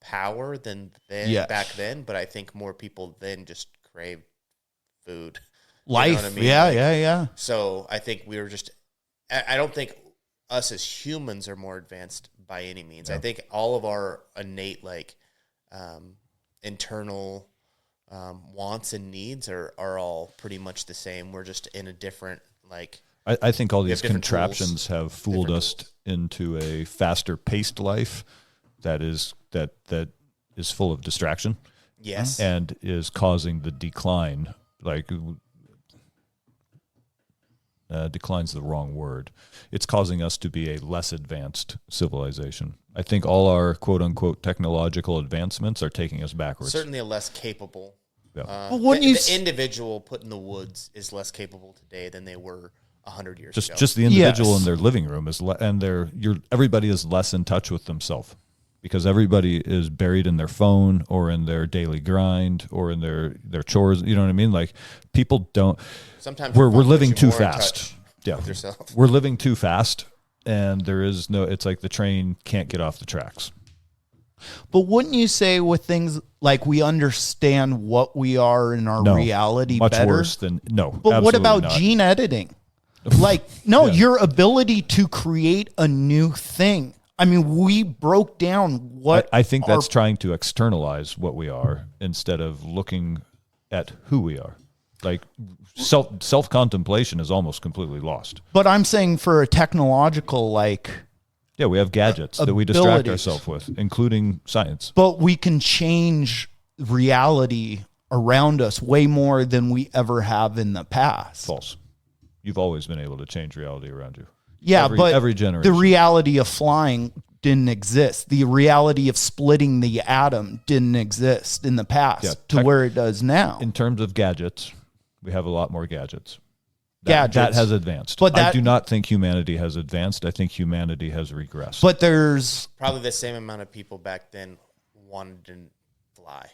power than Yes. back then. But I think more people then just crave food. Life. You know what I mean? Yeah, Like, yeah. So I think we were just. I don't think us as humans are more advanced by any means. I think all of our innate internal wants and needs are all pretty much the same. We're just in a different I think all these have different contraptions have fooled Different us into a faster paced life that is full of distraction yes. and is causing the decline. Decline's the wrong word. It's causing us to be a less advanced civilization. I think all our quote unquote technological advancements are taking us backwards. Certainly a less capable. Yeah. But wouldn't you the individual put in the woods is less capable today than they were 100 years ago. Just the individual Yes. in their living room everybody is less in touch with themselves because everybody is buried in their phone or in their daily grind or in their chores. You know what I mean? Like people don't. Sometimes We're your phone living puts you too more in fast. touch Yeah, with yourself. we're living too fast, and there is no. It's like the train can't get off the tracks. But wouldn't you say with things like we understand what we are in our No, reality much better? worse than no. But what absolutely about not. gene editing? Like, no, your ability to create a new thing. I mean, we broke down what I think that's our- trying to externalize what we are instead of looking at who we are. Like self contemplation is almost completely lost. But I'm saying for a technological, Yeah, we have gadgets that we distract abilities. ourselves with, including science. but we can change reality around us way more than we ever have in the past. False. You've always been able to change reality around you. Yeah, Every but generation. the reality of flying didn't exist. The reality of splitting the atom didn't exist in the past Yeah, to where it does now. In terms of gadgets, we have a lot more gadgets. Gadgets. That has advanced. But I that- do not think humanity has advanced. I think humanity has regressed. But there's Probably the same amount of people back then wanted to fly.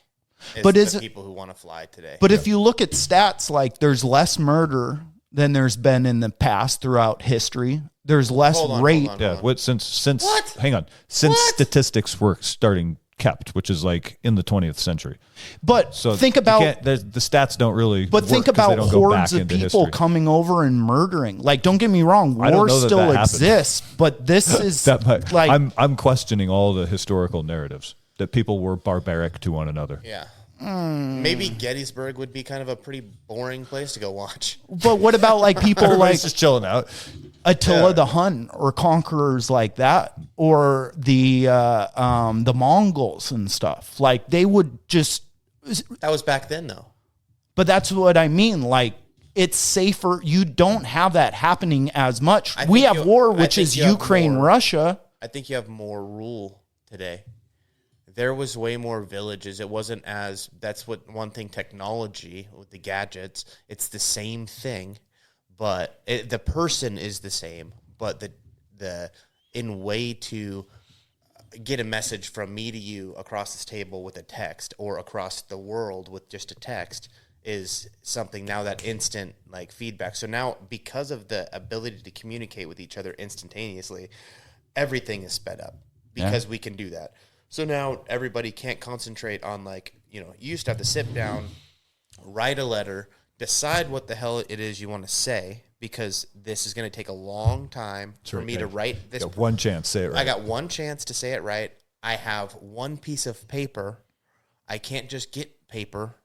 But the is it- people who want to fly today? But if you look at stats, like there's less murder than there's been in the past throughout history. There's less Hold on, rape. hold on. yeah, since What? hang on. Since What? statistics were starting kept, which is like in the 20th century. But So think you about can't- the stats don't really but work think 'cause they about don't go back hordes of into people history. coming over and murdering. Like, don't get me wrong, I don't war know that still that happened. exists, but this is That might- like I'm questioning all the historical narratives that people were barbaric to one another. yeah. Maybe Gettysburg would be kind of a pretty boring place to go watch. but what about like people like Everybody's just chilling out. Attila the Hun or conquerors like that, or the Mongols and stuff? Like they would just. That was back then, though. But that's what I mean. Like it's safer. You don't have that happening as much. I We think have you- war, I which think is you have Ukraine, more. Russia. more rule today. There was way more villages. It wasn't as, that's what one thing, technology with the gadgets, it's the same thing, but the person is the same, but the in way to get a message from me to you across this table with a text, or across the world with just a text, is something now, that instant like feedback. So now, because of the ability to communicate with each other instantaneously, everything is sped up because we can do that. So now everybody can't concentrate on, like, you used to have to sit down, write a letter, decide what the hell it is you want to say, because this is going to take a long time for me to write this. Got one chance, say it right. I got one chance to say it right. I have one piece of paper. I can't just get paper.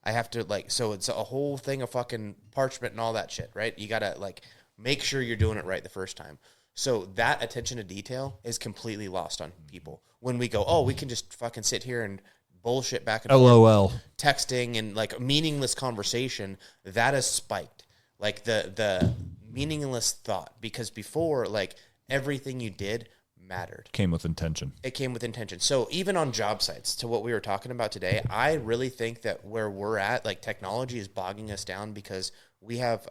I have to, like, so it's a whole thing of fucking parchment and all that shit, right? You got to, like, make sure you're doing it right the first time. So that attention to detail is completely lost on people. When we go, oh, we can just fucking sit here and bullshit back and LOL. forth, texting and, like, meaningless conversation, that has spiked. Like, the meaningless thought. Because before, like, everything you did mattered. Came with intention. It came with intention. So even on job sites, to what we were talking about today, I really think that where we're at, like, technology is bogging us down, because we have,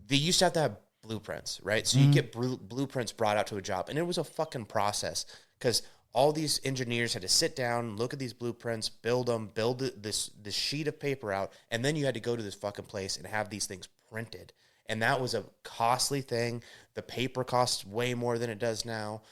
they used to have blueprints, right? So you get blueprints brought out to a job, and it was a fucking process, because all these engineers had to sit down, look at these blueprints, build this sheet of paper out, and then you had to go to this fucking place and have these things printed. And that was a costly thing. The paper costs way more than it does now.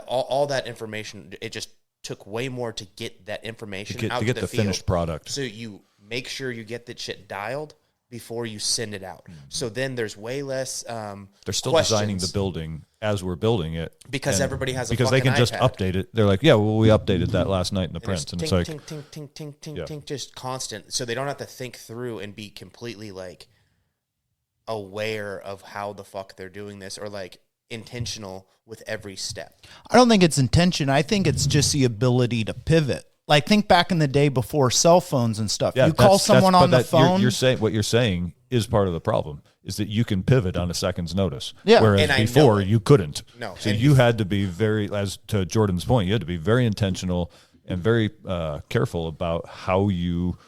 All that information, it just took way more to get that information out to get the the field. finished product. So you make sure you get that shit dialed before you send it out. So then there's way less They're still questions. designing the building as we're building it. Because everybody has a because they fucking can just iPad. update it. They're like, yeah, well, we updated that last night in the prints. And it's like, tink, tink, tink, tink, tink, tink, just constant. So they don't have to think through and be completely, like, aware of how the fuck they're doing this, or, like, intentional with every step. I don't think it's intention. I think it's just the ability to pivot. Like, think back in the day before cell phones and stuff. You call someone on the phone. What you're saying is part of the problem, is that you can pivot on a second's notice. Yeah. Whereas And before you couldn't. No. So you had to be very, as to Jordan's point, you had to be very intentional and very careful about how you,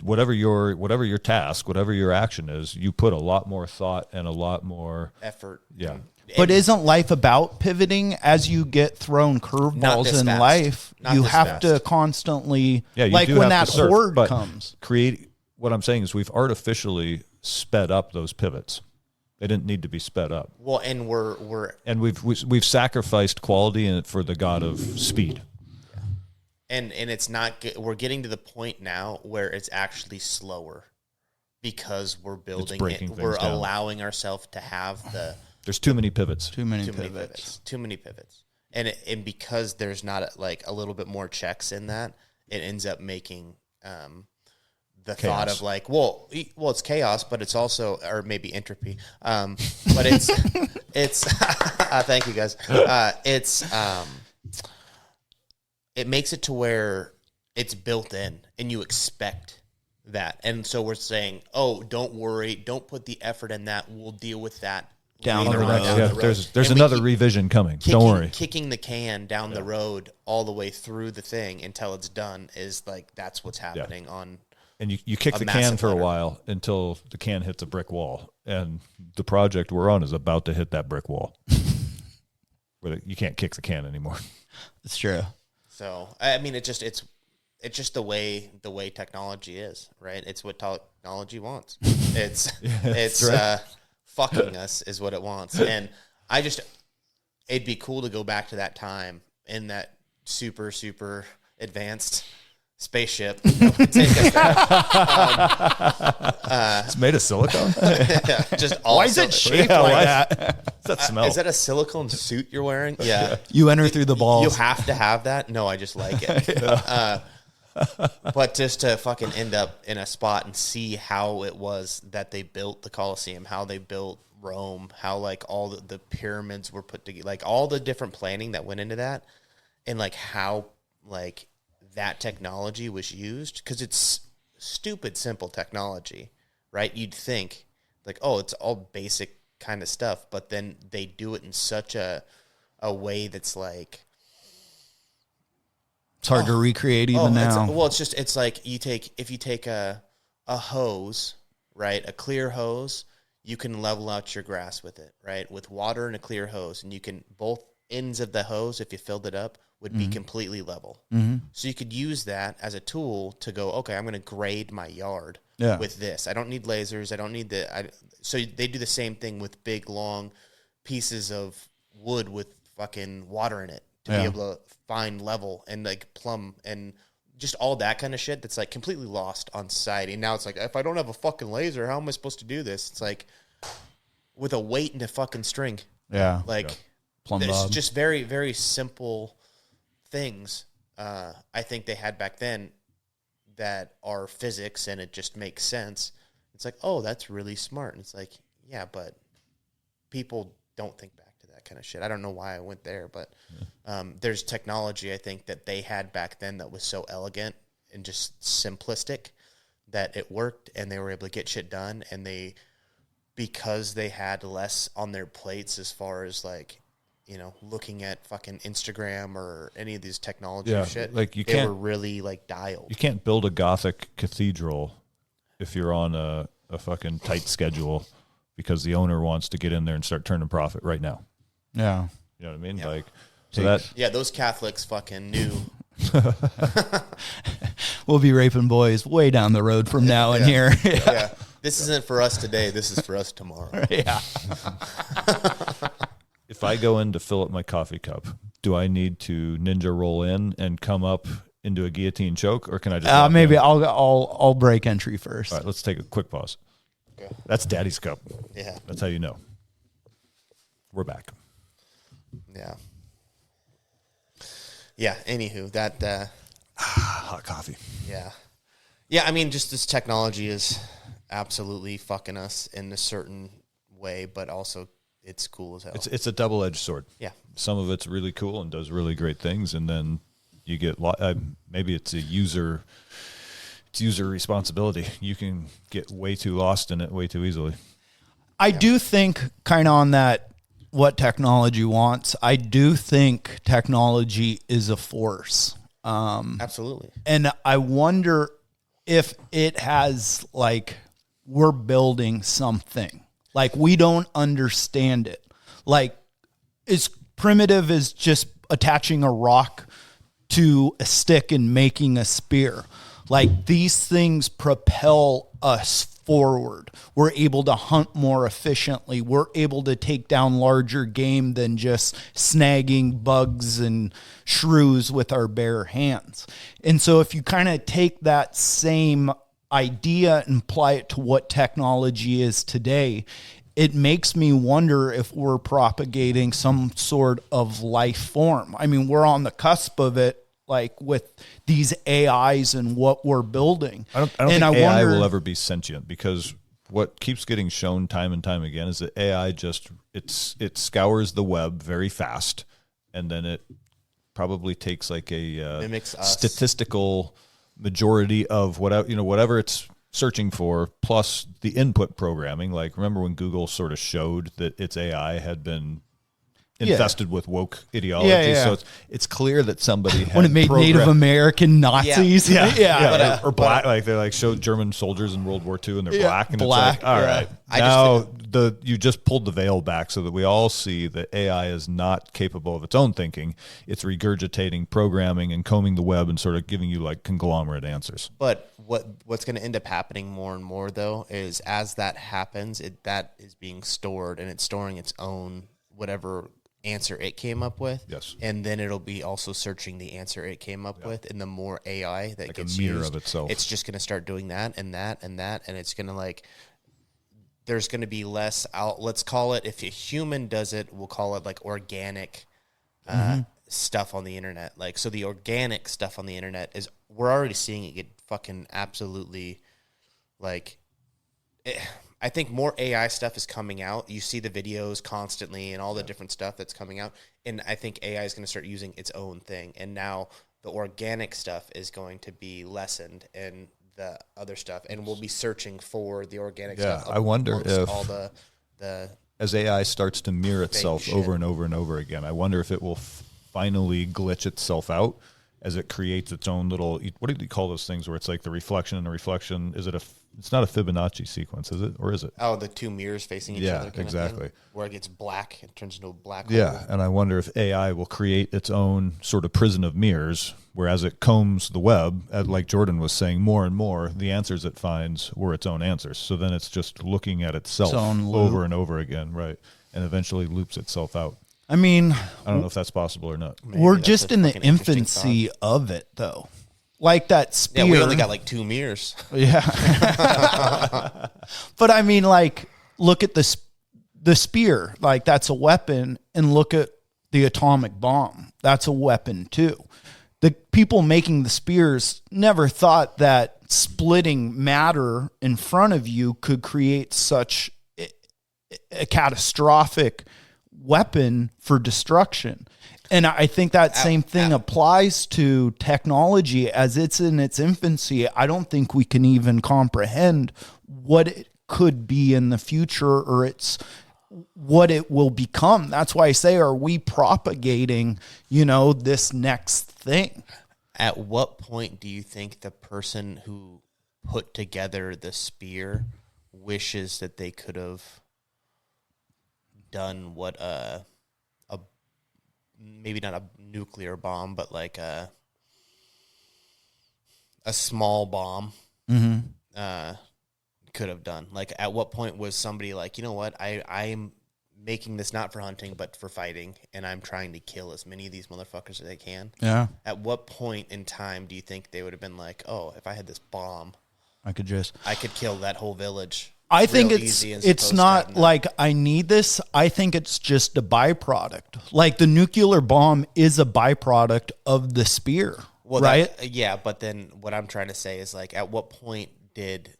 whatever your task, whatever your action is, you put a lot more thought and a lot more Effort. Yeah. But isn't life about pivoting? As you get thrown Not curveballs this in fast. life, Not you this have fast. to constantly, Yeah, you like do when have that to surf, horde but comes. What I'm saying is we've artificially sped up those pivots. They didn't need to be sped up. Well, and we're And we've sacrificed quality for the god of speed. and it's not. We're getting to the point now where it's actually slower, because we're building breaking it. things We're down. allowing ourselves to have the There's too many pivots. Too many too many pivots. pivots. Too many pivots. And because there's not like a little bit more checks in that, it ends up making the Chaos. thought of, like, well, it's chaos, but it's also, or maybe entropy. But it's thank you guys. It makes it to where it's built in and you expect that. And so we're saying, oh, don't worry, don't put the effort in that. We'll deal with that Down later the on road. down Yeah, the road. there's And we another keep revision coming. Don't worry. kicking the can down the road all the way through the thing until it's done, is like, that's what's happening on. And you kick a the can massive for a letter. while until the can hits a brick wall. And the project we're on is about to hit that brick wall. Where you can't kick the can anymore. It's true. So, I mean, it's just the way technology is, right? It's what technology wants. It's right. fucking us is what it wants. And it'd be cool to go back to that time in that super, super advanced spaceship. That would take us there. It's made of silicone. Just all Why is it shaped like that? What's that smell? Is that a silicone suit you're wearing? Yeah. You enter through the You balls. have to have that? No, I just like it. But just to fucking end up in a spot and see how it was that they built the Colosseum, how they built Rome, how, like, all the pyramids were put together, like all the different planning that went into that, and, like, how, like, that technology was used, because it's stupid simple technology, right? You'd think, like, oh, it's all basic kind of stuff, but then they do it in such a a way that's like, It's hard to recreate even now. It's like if you take a hose, right? A clear hose, you can level out your grass with it, right? With water and a clear hose, and you can, both ends of the hose, if you filled it up, would be completely level. So you could use that as a tool to go, okay, I'm going to grade my yard with this. I don't need lasers. I don't need so they do the same thing with big, long pieces of wood with fucking water in it to be able to find level and like plumb and just all that kind of shit that's like completely lost on society. And now it's like, if I don't have a fucking laser, how am I supposed to do this? It's like with a weight and a fucking string. Yeah. Like Plumb it's bob. just very, very simple things I think they had back then that are physics and it just makes sense. It's like, oh, that's really smart. And it's like, yeah, but people don't think back to that kind of shit. I don't know why I went there, but there's technology I think that they had back then that was so elegant and just simplistic that it worked and they were able to get shit done. And because they had less on their plates as far as like, you know, looking at fucking Instagram or any of these technology shit, like they were really like dialed. You can't build a Gothic cathedral if you're on a fucking tight schedule because the owner wants to get in there and start turning profit right now. Yeah. You know what I mean? Yeah. Like, so those Catholics fucking knew. We'll be raping boys way down the road from now and here. Yeah. This isn't for us today. This is for us tomorrow. Yeah. if I go in to fill up my coffee cup, do I need to ninja roll in and come up into a guillotine choke, or can I just maybe I'll break entry first. All right, let's take a quick pause. Okay. That's Daddy's cup. Yeah. That's how you know. We're back. Yeah. Yeah. Anywho, that. Hot coffee. Yeah. Yeah. I mean, just this technology is absolutely fucking us in a certain way, but also it's cool as hell. It's a double-edged sword. Yeah. Some of it's really cool and does really great things, and then you get maybe it's user responsibility. You can get way too lost in it way too easily. I do think kind of on that, what technology wants. I do think technology is a force. Absolutely. And I wonder if it has, like, we're building something. Like, we don't understand it. Like, as primitive as just attaching a rock to a stick and making a spear. Like, these things propel us forward. We're able to hunt more efficiently. We're able to take down larger game than just snagging bugs and shrews with our bare hands. And so if you kind of take that same idea and apply it to what technology is today, it makes me wonder if we're propagating some sort of life form. I mean, we're on the cusp of it, like with these AIs and what we're building. I don't think AI will ever be sentient, because what keeps getting shown time and time again is that AI just it scours the web very fast, and then it probably takes like a mimics us. Statistical majority of whatever it's searching for, plus the input programming. Like, remember when Google sort of showed that its AI had been infested with woke ideology? Yeah. So it's clear that somebody had when it made Native American Nazis. Yeah. Or black, like they like showed German soldiers in World War II and they're black, and black, it's like, all right, now you just pulled the veil back so that we all see that AI is not capable of its own thinking. It's regurgitating programming and combing the web and sort of giving you like conglomerate answers. But what's going to end up happening more and more, though, is as that happens, that is being stored, and it's storing its own whatever answer it came up with. Yes. And then it'll be also searching the answer it came up with, and the more AI that Like gets a mirror used, of itself. it's just going to start doing that and that and that, and it's going to like, there's going to be less let's call it, if a human does it, we'll call it like organic stuff on the internet. Like, so the organic stuff on the internet is, we're already seeing it get fucking absolutely like, I think more AI stuff is coming out. You see the videos constantly and all the different stuff that's coming out. And I think AI is going to start using its own thing. And now the organic stuff is going to be lessened, and the other stuff, and we'll be searching for the organic stuff. I wonder if all the as AI starts to mirror itself over and over and over again, I wonder if it will finally glitch itself out as it creates its own little, what do you call those things where it's like the reflection and the reflection? Is it it's not a Fibonacci sequence, is it? Or is it? Oh, the two mirrors facing each other. Yeah, exactly. Where it gets black, it turns into a black hole. hole. Yeah, and I wonder if AI will create its own sort of prison of mirrors, where as it combs the web, like Jordan was saying, more and more, the answers it finds were its own answers. So then it's just looking at itself over and over again, right? And eventually loops itself out. I mean, I don't know if that's possible or not. Maybe we're just in the infancy of it, though. Like that spear. Yeah, we only got like 2 mirrors. Yeah. But I mean, like, look at the spear. Like, that's a weapon. And look at the atomic bomb. That's a weapon, too. The people making the spears never thought that splitting matter in front of you could create such a catastrophic weapon for destruction. And I think that same thing applies to technology as it's in its infancy. I don't think we can even comprehend what it could be in the future or what it will become. That's why I say, are we propagating, this next thing? At what point do you think the person who put together the spear wishes that they could have done what maybe not a nuclear bomb, but like a small bomb could have done? Like, at what point was somebody like, you know what, I'm making this not for hunting, but for fighting, and I'm trying to kill as many of these motherfuckers as I can? Yeah. At what point in time do you think they would have been like, oh, if I had this bomb, I could kill that whole village? I think it's not like I need this. I think it's just a byproduct. Like, the nuclear bomb is a byproduct of the spear, right? Yeah, but then what I'm trying to say is, like, at what point did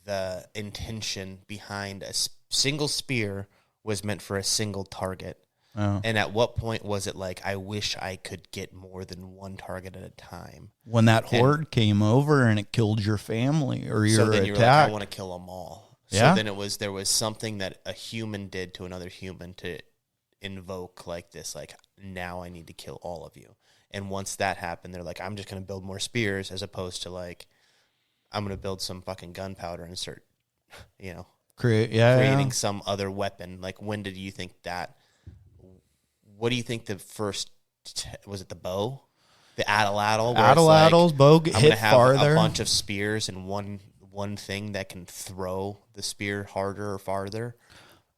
the intention behind a single spear was meant for a single target? Oh. And at what point was it like, I wish I could get more than one target at a time? When that horde came over and it killed your family or your so then attack. You're like, I want to kill them all. Yeah. So then there was something that a human did to another human to invoke like this, like, now I need to kill all of you. And once that happened, they're like, I'm just going to build more spears, as opposed to like, I'm going to build some fucking gunpowder and start, creating some other weapon. Like, when did you think that? What do you think the first, was it the bow? The atlatl? Atlatl's bow hit farther. A bunch of spears and one thing that can throw the spear harder or farther.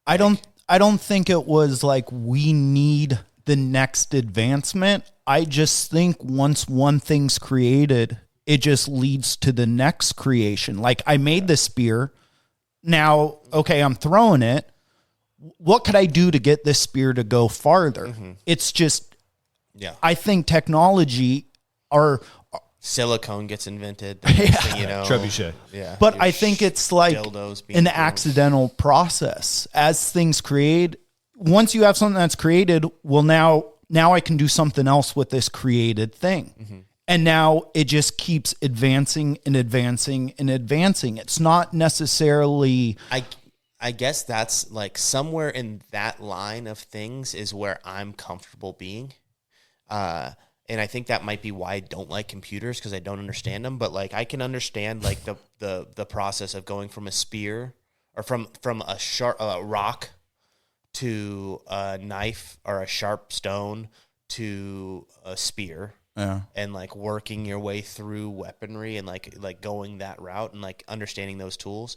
I don't think it was like we need the next advancement. I just think once one thing's created, it just leads to the next creation. Like, I made the spear. Now, okay, I'm throwing it. What could I do to get this spear to go farther? Mm-hmm. It's just, I think technology silicone gets invented. Trebuchet. Yeah. But I think it's like an accidental process. As things create, once you have something that's created, well, now I can do something else with this created thing. Mm-hmm. And now it just keeps advancing and advancing and advancing. It's not necessarily... I guess that's like somewhere in that line of things is where I'm comfortable being. And I think that might be why I don't like computers, because I don't understand them. But like, I can understand like the process of going from a spear or from a rock to a knife or a sharp stone to a spear. Yeah. And like working your way through weaponry and like going that route and like understanding those tools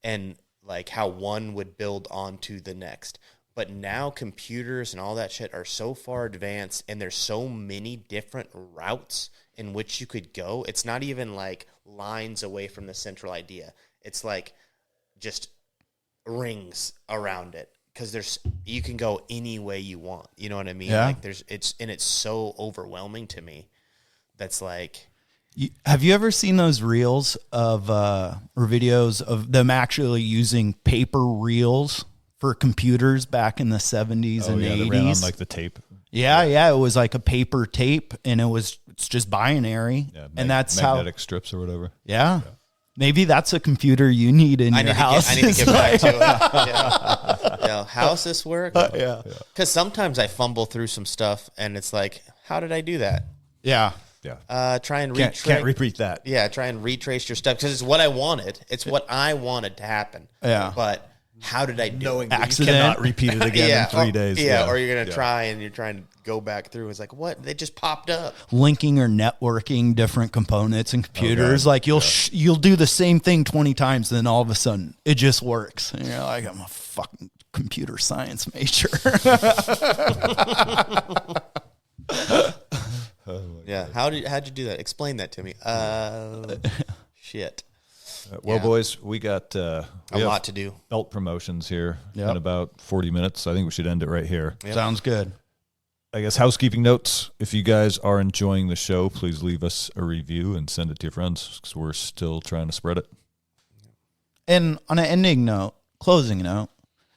and like how one would build onto the next. But now computers and all that shit are so far advanced, and there's so many different routes in which you could go. It's not even like lines away from the central idea. It's like just rings around it, because you can go any way you want. You know what I mean? Yeah. Like it's so overwhelming to me. That's like, have you ever seen those reels of or videos of them actually using paper reels for computers back in the 70s and 80s? They ran on like the tape. Yeah, it was like a paper tape, and it's just binary, and that's magnetic strips or whatever. Yeah. Maybe that's a computer you need in your house. I need to get back to it. Yeah. How's this work? Yeah. Because sometimes I fumble through some stuff, and it's like, how did I do that? Yeah. Yeah. Try and Can't repeat that. Yeah, try and retrace your stuff because it's what I wanted. It's what I wanted to happen. Yeah. But how did I do it? Accident. You cannot repeat it again in 3 days. Yeah, or you're going to try and you're trying to go back through. It's like, what? They just popped up. Linking or networking different components in computers. Like you'll do the same thing 20 times, and then all of a sudden it just works. And you're like, I'm a fucking computer science major. Yeah. How'd you do that? Explain that to me. Shit. Well, boys, we got a lot to do. Belt promotions here in about 40 minutes. I think we should end it right here. Yep. Sounds good. I guess housekeeping notes. If you guys are enjoying the show, please leave us a review and send it to your friends because we're still trying to spread it. And on an closing note,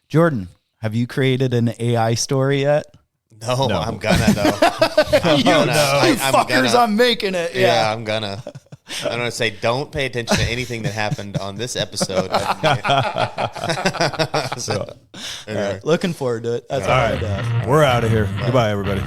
Jordan, have you created an AI story yet? No. I'm gonna though. I'm making it. Yeah, I'm gonna. I'm gonna say, don't pay attention to anything that happened on this episode. Looking forward to it. That's all right. We're out of here. Goodbye, everybody.